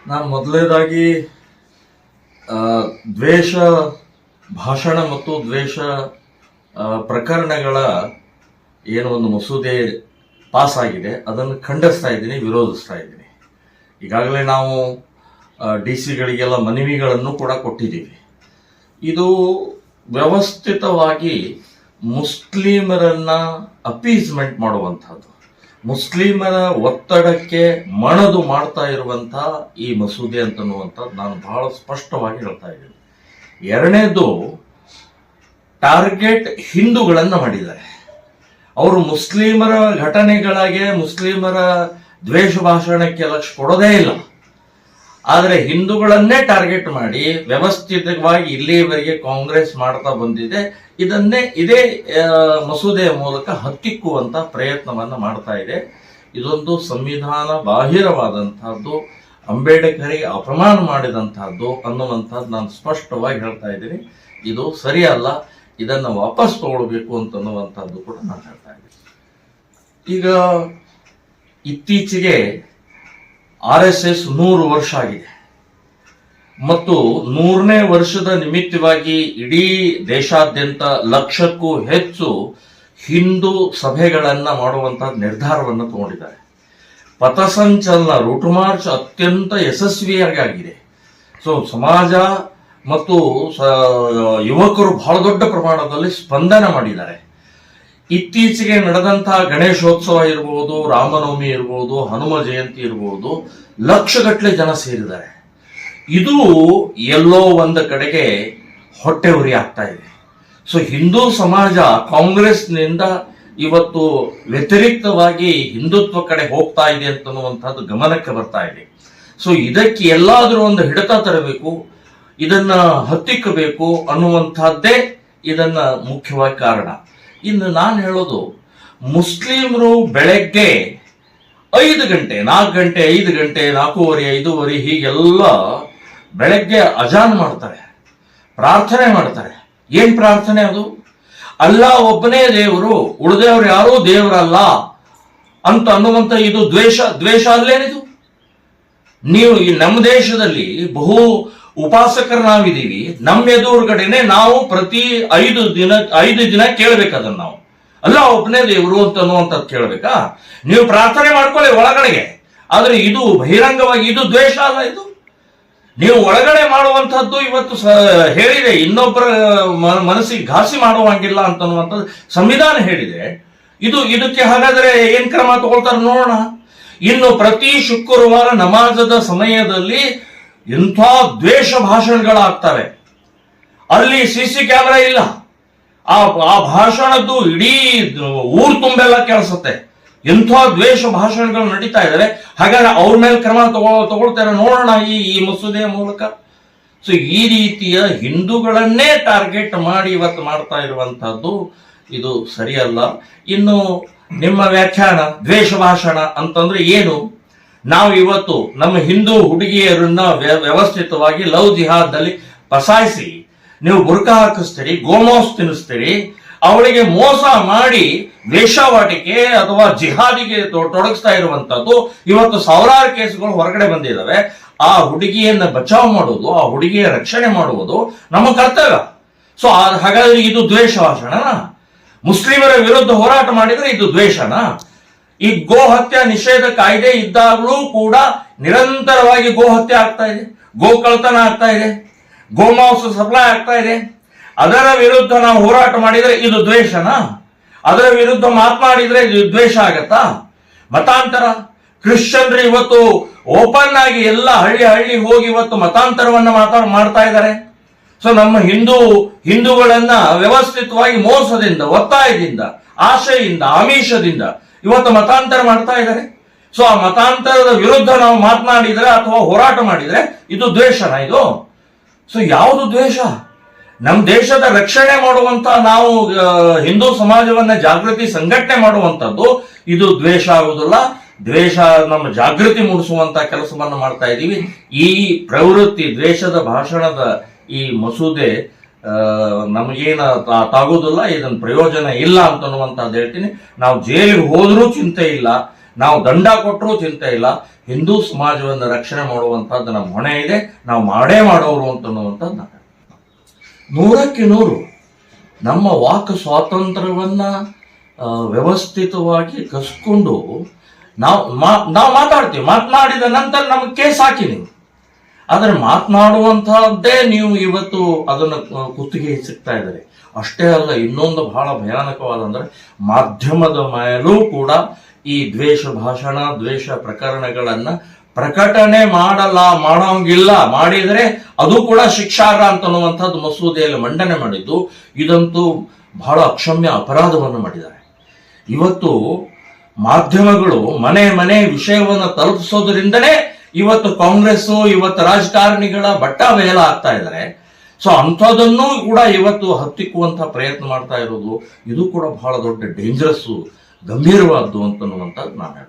ನಾನು ಮೊದಲನೇದಾಗಿ ದ್ವೇಷ ಭಾಷಣ ಮತ್ತು ದ್ವೇಷ ಪ್ರಕರಣಗಳ ಏನು ಒಂದು ಮಸೂದೆ ಪಾಸ್ ಆಗಿದೆ ಅದನ್ನು ಖಂಡಿಸ್ತಾ ಇದ್ದೀನಿ, ವಿರೋಧಿಸ್ತಾ ಇದ್ದೀನಿ. ಈಗಾಗಲೇ ನಾವು DC ಗಳಿಗೆಲ್ಲ ಮನವಿಗಳನ್ನು ಕೂಡ ಕೊಟ್ಟಿದ್ದೀವಿ. ಇದು ವ್ಯವಸ್ಥಿತವಾಗಿ ಮುಸ್ಲಿಮರನ್ನ ಅಪೀಸ್ಮೆಂಟ್ ಮಾಡುವಂಥದ್ದು, ಮುಸ್ಲಿಮರ ಒತ್ತಡಕ್ಕೆ ಮಣದು ಮಾಡ್ತಾ ಇರುವಂತಹ ಈ ಮಸೂದೆ ಅಂತನ್ನುವಂಥದ್ದು ನಾನು ಬಹಳ ಸ್ಪಷ್ಟವಾಗಿ ಹೇಳ್ತಾ ಇದ್ದೀನಿ. ಎರಡನೇದು, ಟಾರ್ಗೆಟ್ ಹಿಂದೂಗಳನ್ನ ಮಾಡಿದ್ದಾರೆ. ಅವರು ಮುಸ್ಲಿಮರ ಘಟನೆಗಳಿಗೆ, ಮುಸ್ಲಿಮರ ದ್ವೇಷ ಭಾಷಣಕ್ಕೆ ಲಕ್ಷ್ಯ ಕೊಡೋದೇ ಇಲ್ಲ. ಆದರೆ ಹಿಂದೂಗಳನ್ನೇ ಟಾರ್ಗೆಟ್ ಮಾಡಿ ವ್ಯವಸ್ಥಿತವಾಗಿ ಇಲ್ಲಿಯವರೆಗೆ ಕಾಂಗ್ರೆಸ್ ಮಾಡ್ತಾ ಬಂದಿದೆ. ಇದೇ ಮಸೂದೆಯ ಮೂಲಕ ಹತ್ತಿಕ್ಕುವಂತ ಪ್ರಯತ್ನವನ್ನ ಮಾಡ್ತಾ ಇದೆ. ಇದೊಂದು ಸಂವಿಧಾನ ಬಾಹಿರವಾದಂತಹದ್ದು, ಅಂಬೇಡ್ಕರಿಗೆ ಅಪಮಾನ ಮಾಡಿದಂತಹದ್ದು ಅನ್ನುವಂಥದ್ದು ನಾನು ಸ್ಪಷ್ಟವಾಗಿ ಹೇಳ್ತಾ ಇದ್ದೀನಿ. ಇದು ಸರಿಯಲ್ಲ, ಇದನ್ನು ವಾಪಸ್ ತಗೊಳ್ಬೇಕು ಅಂತನ್ನುವಂಥದ್ದು ಕೂಡ ನಾನು ಹೇಳ್ತಾ ಇದ್ದೀನಿ. ಈಗ ಇತ್ತೀಚೆಗೆ RSS 100 ವರ್ಷ ಆಗಿದೆ ಮತ್ತು 100ನೇ ವರ್ಷದ ನಿಮಿತ್ತವಾಗಿ ಇಡೀ ದೇಶಾದ್ಯಂತ 1,00,000ಕ್ಕೂ ಹೆಚ್ಚು ಹಿಂದೂ ಸಭೆಗಳನ್ನ ಮಾಡುವಂತಹ ನಿರ್ಧಾರವನ್ನು ತಗೊಂಡಿದ್ದಾರೆ. ಪಥಸಂಚಲನ, ರೂಟ್ ಮಾರ್ಚ್ ಅತ್ಯಂತ ಯಶಸ್ವಿಯಾಗಿ ಆಗಿದೆ. ಸೊ ಸಮಾಜ ಮತ್ತು ಯುವಕರು ಬಹಳ ದೊಡ್ಡ ಪ್ರಮಾಣದಲ್ಲಿ ಸ್ಪಂದನ ಮಾಡಿದ್ದಾರೆ. ಇತ್ತೀಚೆಗೆ ನಡೆದಂತಹ ಗಣೇಶೋತ್ಸವ ಇರಬಹುದು, ರಾಮನವಮಿ ಇರಬಹುದು, ಹನುಮ ಜಯಂತಿ ಇರಬಹುದು, ಲಕ್ಷಗಟ್ಟಲೆ ಜನ ಸೇರಿದ್ದಾರೆ. ಇದು ಎಲ್ಲೋ ಒಂದು ಕಡೆಗೆ ಹೊಟ್ಟೆ ಉರಿ ಆಗ್ತಾ ಇದೆ. ಸೊ ಹಿಂದೂ ಸಮಾಜ ಕಾಂಗ್ರೆಸ್ನಿಂದ ಇವತ್ತು ವ್ಯತಿರಿಕ್ತವಾಗಿ ಹಿಂದುತ್ವ ಕಡೆ ಹೋಗ್ತಾ ಇದೆ ಅಂತನ್ನುವಂಥದ್ದು ಗಮನಕ್ಕೆ ಬರ್ತಾ ಇದೆ. ಸೊ ಇದಕ್ಕೆ ಎಲ್ಲಾದರೂ ಒಂದು ಹಿಡಿತ ತರಬೇಕು, ಇದನ್ನ ಹತ್ತಿಕ್ಕಬೇಕು ಅನ್ನುವಂಥದ್ದೇ ಇದನ್ನ ಮುಖ್ಯವಾಗಿ ಕಾರಣ. ಇನ್ನು ನಾನು ಹೇಳೋದು, ಮುಸ್ಲಿಮರು ಬೆಳಗ್ಗೆ 5 ಗಂಟೆ, 4 ಗಂಟೆ, 5 ಗಂಟೆ, 4:30, 5:30 ಹೀಗೆಲ್ಲ ಬೆಳಗ್ಗೆ ಅಜಾನ್ ಮಾಡ್ತಾರೆ, ಪ್ರಾರ್ಥನೆ ಮಾಡ್ತಾರೆ. ಏನ್ ಪ್ರಾರ್ಥನೆ ಅದು? ಅಲ್ಲಾ ಒಬ್ಬನೇ ದೇವರು, ಉಳಿದವರು ಯಾರೂ ದೇವರಲ್ಲ ಅಂತ ಅನ್ನುವಂತ ಇದು ದ್ವೇಷ ಅಲ್ಲೇನಿದು? ನೀವು ಈ ನಮ್ಮ ದೇಶದಲ್ಲಿ ಬಹು ಉಪಾಸಕರು ನಾವಿದ್ದೀವಿ. ನಮ್ಮ ಎದುರುಗಡೆನೆ ನಾವು ಪ್ರತಿ 5 ದಿನ ಕೇಳ್ಬೇಕದನ್ನ ನಾವು. ಅಲ್ಲ ಒಬ್ಬನೇ ದೇವರು ಅಂತ ಅನ್ನುವಂಥದ್ದು ಕೇಳ್ಬೇಕಾ? ನೀವು ಪ್ರಾರ್ಥನೆ ಮಾಡ್ಕೊಳ್ಳಿ ಒಳಗಡೆಗೆ, ಆದ್ರೆ ಇದು ಬಹಿರಂಗವಾಗಿ ಇದು ದ್ವೇಷ ಅಲ್ಲ. ಇದು ನೀವು ಒಳಗಡೆ ಮಾಡುವಂತಹದ್ದು ಇವತ್ತು ಹೇಳಿದೆ, ಇನ್ನೊಬ್ಬರ ಮನಸ್ಸಿಗೆ ಘಾಸಿ ಮಾಡುವಂಗಿಲ್ಲ ಅಂತನ್ನುವಂಥದ್ದು ಸಂವಿಧಾನ ಹೇಳಿದೆ. ಇದಕ್ಕೆ ಹಾಗಾದ್ರೆ ಏನ್ ಕ್ರಮ ತಗೊಳ್ತಾರೆ ನೋಡೋಣ. ಇನ್ನು ಪ್ರತಿ ಶುಕ್ರವಾರ ನಮಾಜದ ಸಮಯದಲ್ಲಿ ಇಂಥ ದ್ವೇಷ ಭಾಷಣಗಳಾಗ್ತವೆ. ಅಲ್ಲಿ CC ಕ್ಯಾಮೆರಾ ಇಲ್ಲ, ಆ ಭಾಷಣದ್ದು ಇಡೀ ಊರು ತುಂಬೆಲ್ಲ ಕೇಳಿಸುತ್ತೆ. ಎಂಥ ದ್ವೇಷ ಭಾಷಣಗಳು ನಡೀತಾ ಇದಾವೆ. ಹಾಗಾದ್ರೆ ಅವ್ರ ಮೇಲೆ ಕ್ರಮ ತಗೊಳ್ತಾರೆ ನೋಡೋಣ ಈ ಮಸೂದೆಯ ಮೂಲಕ. ಸೊ ಈ ರೀತಿಯ ಹಿಂದೂಗಳನ್ನೇ ಟಾರ್ಗೆಟ್ ಮಾಡಿ ಇವತ್ತು ಮಾಡ್ತಾ ಇರುವಂತಹದ್ದು ಇದು ಸರಿಯಲ್ಲ. ಇನ್ನು ನಿಮ್ಮ ವ್ಯಾಖ್ಯಾನ ದ್ವೇಷ ಭಾಷಣ ಅಂತಂದ್ರೆ ಏನು? ನಾವು ಇವತ್ತು ನಮ್ಮ ಹಿಂದೂ ಹುಡುಗಿಯರನ್ನ ವ್ಯವಸ್ಥಿತವಾಗಿ ಲವ್ ಜಿಹಾದ್ ನಲ್ಲಿ ಫಸಾಯಿಸಿ ನೀವು ಬುರ್ಕಾ ಹಾಕಿಸ್ತೀರಿ, ಗೋಮಾಂಸ ತಿನ್ನಿಸ್ತೀರಿ, ಅವಳಿಗೆ ಮೋಸ ಮಾಡಿ ವೇಶ್ಯಾವಾಟಿಕೆ ಅಥವಾ ಜಿಹಾದಿಗೆ ತೊಡಗಿಸ್ತಾ ಇರುವಂತದ್ದು ಇವತ್ತು ಸಾವಿರಾರು ಕೇಸುಗಳು ಹೊರಗಡೆ ಬಂದಿದ್ದಾವೆ. ಆ ಹುಡುಗಿಯನ್ನ ಬಚಾವ್ ಮಾಡುವುದು, ಆ ಹುಡುಗಿಯ ರಕ್ಷಣೆ ಮಾಡುವುದು ನಮ್ಮ ಕರ್ತವ್ಯ. ಸೊ ಹಾಗಾದ್ರೆ ಇದು ದ್ವೇಷ ಭಾಷಣನ? ಮುಸ್ಲಿಮರ ವಿರುದ್ಧ ಹೋರಾಟ ಮಾಡಿದ್ರೆ ಇದು ದ್ವೇಷನ? ಈ ಗೋ ಹತ್ಯೆ ನಿಷೇಧ ಕಾಯ್ದೆ ಇದ್ದಾಗಲೂ ಕೂಡ ನಿರಂತರವಾಗಿ ಗೋ ಹತ್ಯೆ ಆಗ್ತಾ ಇದೆ, ಗೋ ಕಳ್ತನ ಆಗ್ತಾ ಇದೆ, ಗೋಮಾಂಸ ಸಪ್ಲೈ ಆಗ್ತಾ ಇದೆ. ಅದರ ವಿರುದ್ಧ ನಾವು ಹೋರಾಟ ಮಾಡಿದ್ರೆ ಇದು ದ್ವೇಷನಾ? ಅದರ ವಿರುದ್ಧ ಮಾತನಾಡಿದ್ರೆ ಇದು ದ್ವೇಷ ಆಗತ್ತಾ? ಮತಾಂತರ, ಕ್ರಿಶ್ಚಿಯನ್ರು ಇವತ್ತು ಓಪನ್ ಆಗಿ ಎಲ್ಲ ಹಳ್ಳಿ ಹೋಗಿ ಇವತ್ತು ಮತಾಂತರವನ್ನ ಮಾಡ್ತಾ ಇದ್ದಾರೆ. ಸೊ ನಮ್ಮ ಹಿಂದೂಗಳನ್ನ ವ್ಯವಸ್ಥಿತವಾಗಿ ಮೋಸದಿಂದ, ಒತ್ತಾಯದಿಂದ, ಆಶೆಯಿಂದ, ಆಮಿಷದಿಂದ ಇವತ್ತು ಮತಾಂತರ ಮಾಡ್ತಾ ಇದ್ದಾರೆ. ಸೊ ಆ ಮತಾಂತರದ ವಿರುದ್ಧ ನಾವು ಮಾತನಾಡಿದ್ರೆ ಅಥವಾ ಹೋರಾಟ ಮಾಡಿದ್ರೆ ಇದು ದ್ವೇಷನ? ಇದು ಸೊ ಯಾವುದು ದ್ವೇಷ? ನಮ್ಮ ದೇಶದ ರಕ್ಷಣೆ ಮಾಡುವಂತ ನಾವು ಹಿಂದೂ ಸಮಾಜವನ್ನ ಜಾಗೃತಿ ಸಂಘಟನೆ ಮಾಡುವಂತದ್ದು ಇದು ದ್ವೇಷ ಆಗುವುದಿಲ್ಲ. ದ್ವೇಷ ನಮ್ಮ ಜಾಗೃತಿ ಮೂಡಿಸುವಂತ ಕೆಲಸವನ್ನು ಮಾಡ್ತಾ ಇದ್ದೀವಿ. ಈ ಪ್ರವೃತ್ತಿ, ದ್ವೇಷದ ಭಾಷಣದ ಈ ಮಸೂದೆ ನಮಗೇನ ತಾಗೋದಿಲ್ಲ, ಇದನ್ನ ಪ್ರಯೋಜನ ಇಲ್ಲ ಅಂತನ್ನುವಂತದ್ದು ಹೇಳ್ತೀನಿ. ನಾವು ಜೈಲಿಗೆ ಹೋದ್ರೂ ಚಿಂತೆ ಇಲ್ಲ, ನಾವು ದಂಡ ಕೊಟ್ಟರೂ ಚಿಂತೆ ಇಲ್ಲ, ಹಿಂದೂ ಸಮಾಜವನ್ನು ರಕ್ಷಣೆ ಮಾಡುವಂತದ್ದು ನಮ್ಮ ಹೊಣೆ ಇದೆ, ನಾವು ಮಾಡೇ ಮಾಡೋರು ಅಂತನ್ನುವಂಥದ್ದು ನೂರಕ್ಕೆ ನೂರು. ನಮ್ಮ ವಾಕ್ ಸ್ವಾತಂತ್ರ್ಯವನ್ನ ವ್ಯವಸ್ಥಿತವಾಗಿ ಕಸ್ಕೊಂಡು ನಾವು ಮಾತಾಡ್ತೀವಿ. ಮಾತನಾಡಿದ ನಂತರ ನಮಗೆ ಕೇಸ್ ಹಾಕಿ ನೀವು, ಆದರೆ ಮಾತನಾಡುವಂತಹದ್ದೇ ನೀವು ಇವತ್ತು ಅದನ್ನು ಕುತ್ತಿಗೆ ಸಿಗ್ತಾ ಇದ್ದಾರೆ. ಅಷ್ಟೇ ಅಲ್ಲ, ಇನ್ನೊಂದು ಬಹಳ ಭಯಾನಕವಾದಂದ್ರೆ ಮಾಧ್ಯಮದ ಮೇಲೂ ಕೂಡ ಈ ದ್ವೇಷ ಭಾಷಣ, ದ್ವೇಷ ಪ್ರಕರಣಗಳನ್ನ ಪ್ರಕಟಣೆ ಮಾಡೋಂಗಿಲ್ಲ, ಮಾಡಿದರೆ ಅದು ಕೂಡ ಶಿಕ್ಷಾರ್ಹ ಅಂತನ್ನುವಂಥದ್ದು ಮಸೂದೆಯಲ್ಲಿ ಮಂಡನೆ ಮಾಡಿದ್ದು. ಇದಂತೂ ಬಹಳ ಅಕ್ಷಮ್ಯ ಅಪರಾಧವನ್ನು ಮಾಡಿದ್ದಾರೆ. ಇವತ್ತು ಮಾಧ್ಯಮಗಳು ಮನೆ ಮನೆ ವಿಷಯವನ್ನು ತಲುಪಿಸೋದ್ರಿಂದನೇ ಇವತ್ತು ಕಾಂಗ್ರೆಸ್, ಇವತ್ತು ರಾಜಕಾರಣಿಗಳ ಬಟ್ಟ ಬಯಲ ಆಗ್ತಾ ಇದ್ದಾರೆ. ಸೊ ಅಂಥದನ್ನು ಕೂಡ ಇವತ್ತು ಹತ್ತಿಕ್ಕುವಂತಹ ಪ್ರಯತ್ನ ಮಾಡ್ತಾ ಇರೋದು, ಇದು ಕೂಡ ಬಹಳ ದೊಡ್ಡ ಡೇಂಜರಸ್, ಗಂಭೀರವಾದ್ದು ಅಂತನ್ನುವಂಥದ್ದು ನಾನು ಹೇಳ್ತೀನಿ.